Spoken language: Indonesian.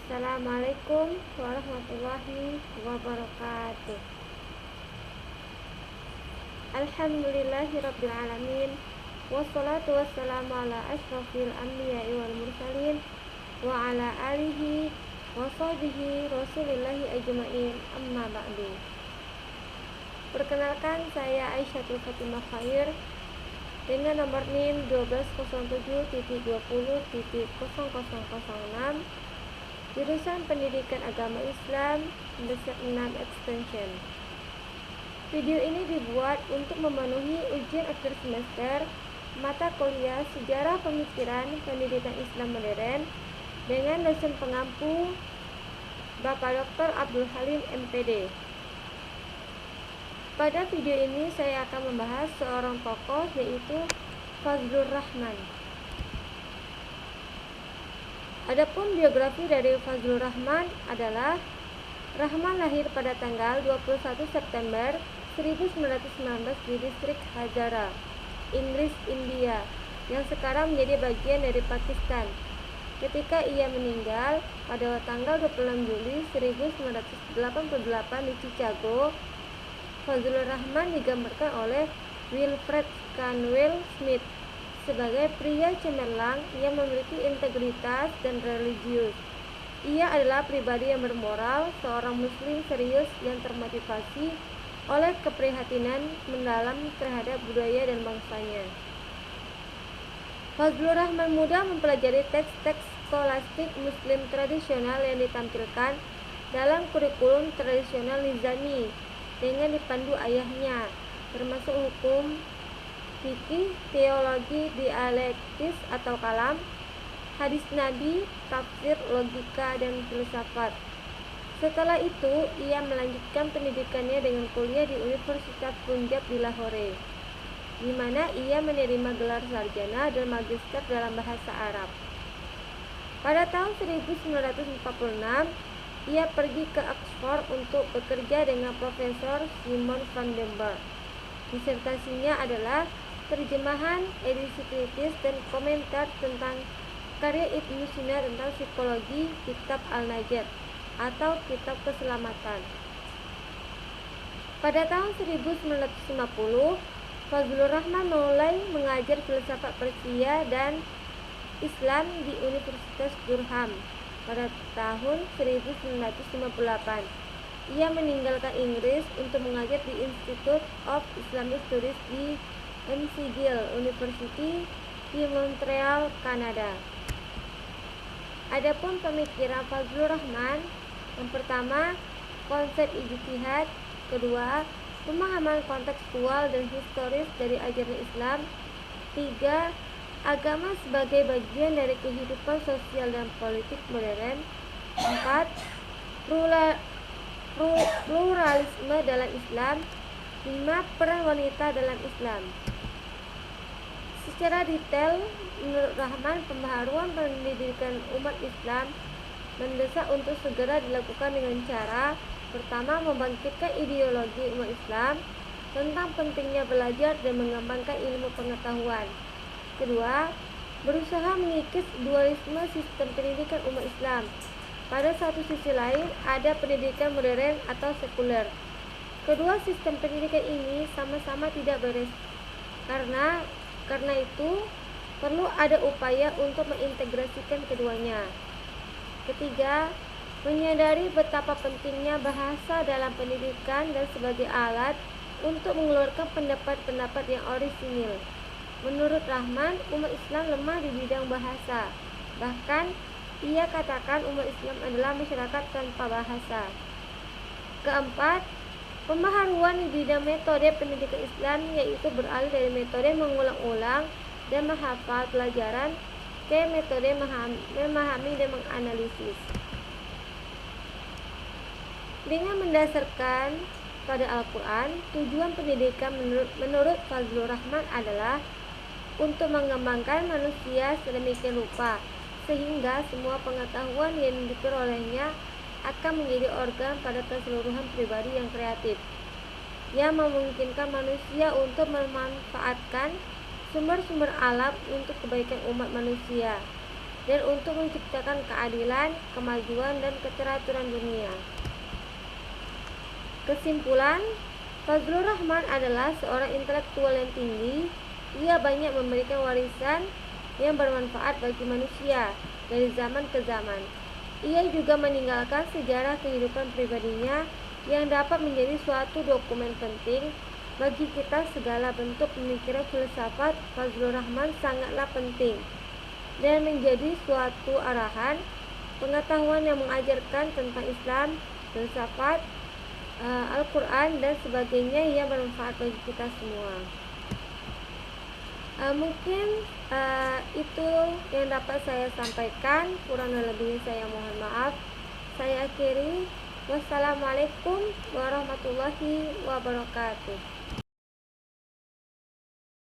Assalamualaikum warahmatullahi wabarakatuh. Alhamdulillahirabbil alamin. Wassalatu wassalamu ala asyrafil anbiya'i wal mursalin wa ala alihi wa sahbihi rasulillahi ajma'in. Amma ba'du. Perkenalkan, saya Aisyatul Fatimah Khair dengan nomor NIM 1207.20.0006, jurusan Pendidikan Agama Islam, semester 6 Extension. Video ini dibuat untuk memenuhi ujian akhir semester mata kuliah Sejarah Pemikiran Pendidikan Islam Modern dengan dosen pengampu Bapak Dr. Abdul Halim MPD. Pada video ini saya akan membahas seorang tokoh, yaitu Fazlur Rahman. Adapun biografi dari Fazlur Rahman adalah Rahman lahir pada tanggal 21 September 1919 di distrik Hazara, Inggris, India, yang sekarang menjadi bagian dari Pakistan. Ketika ia meninggal pada tanggal 26 Juli 1988 di Chicago, Fazlur Rahman digambarkan oleh Wilfred Cantwell Smith sebagai pria cemerlang yang memiliki integritas dan religius. Ia adalah pribadi yang bermoral, seorang muslim serius yang termotivasi oleh keprihatinan mendalam terhadap budaya dan bangsanya. Fazlur Rahman muda mempelajari teks-teks skolastik muslim tradisional yang ditampilkan dalam kurikulum tradisional Nizami dengan dipandu ayahnya, termasuk hukum, fikih, teologi, dialektis atau kalam, hadis Nabi, tafsir, logika, dan filsafat. Setelah itu, ia melanjutkan pendidikannya dengan kuliah di Universitas Punjab di Lahore, di mana ia menerima gelar sarjana dan magister dalam bahasa Arab. Pada tahun 1946, ia pergi ke Oxford untuk bekerja dengan Profesor Simon van den Berg. Disertasinya adalah terjemahan, edisi kritis, dan komentar tentang karya Ibnu Sina tentang psikologi, kitab Al-Najat atau kitab keselamatan. Pada tahun 1950, Fazlur Rahman mulai mengajar filsafat Persia dan Islam di Universitas Durham. Pada tahun 1958, ia meninggalkan Inggris untuk mengajar di Institute of Islamic Studies di McGill University di Montreal, Kanada. Adapun pemikiran Fazlur Rahman, yang pertama, konsep ijtihad; kedua, pemahaman kontekstual dan historis dari ajaran Islam; tiga, agama sebagai bagian dari kehidupan sosial dan politik modern; empat, pluralisme dalam Islam; lima, peran wanita dalam Islam. Secara detail, menurut Rahman, pembaharuan pendidikan umat Islam mendesak untuk segera dilakukan dengan cara: pertama, membangkitkan ideologi umat Islam tentang pentingnya belajar dan mengembangkan ilmu pengetahuan; kedua, berusaha mengikis dualisme sistem pendidikan umat Islam. Pada satu sisi lain, ada pendidikan modern atau sekuler. Kedua sistem pendidikan ini sama-sama tidak beres. Karena itu, perlu ada upaya untuk mengintegrasikan keduanya. Ketiga, menyadari betapa pentingnya bahasa dalam pendidikan dan sebagai alat untuk mengeluarkan pendapat-pendapat yang orisinil. Menurut Rahman, umat Islam lemah di bidang bahasa. Bahkan, ia katakan umat Islam adalah masyarakat tanpa bahasa. Keempat, pembaharuan di bidang metode pendidikan Islam, yaitu beralih dari metode mengulang-ulang dan menghafal pelajaran ke metode memahami dan menganalisis. Dengan mendasarkan pada Al-Quran, tujuan pendidikan menurut Fazlur Rahman adalah untuk mengembangkan manusia sedemikian rupa sehingga semua pengetahuan yang diperolehnya akan menjadi organ pada keseluruhan pribadi yang kreatif, yang memungkinkan manusia untuk memanfaatkan sumber-sumber alam untuk kebaikan umat manusia. dan untuk menciptakan keadilan, kemajuan, dan keteraturan dunia. Kesimpulan, Fazlur Rahman adalah seorang intelektual yang tinggi. Ia banyak memberikan warisan yang bermanfaat bagi manusia dari zaman ke zaman. Ia juga meninggalkan sejarah kehidupan pribadinya yang dapat menjadi suatu dokumen penting bagi kita. Segala bentuk pemikiran filsafat Fazlur Rahman sangatlah penting dan menjadi suatu arahan pengetahuan yang mengajarkan tentang Islam, filsafat, Al-Quran dan sebagainya yang bermanfaat bagi kita semua. Mungkin itu yang dapat saya sampaikan. Kurang dan lebihnya saya mohon maaf. Saya akhiri. Wassalamualaikum warahmatullahi wabarakatuh.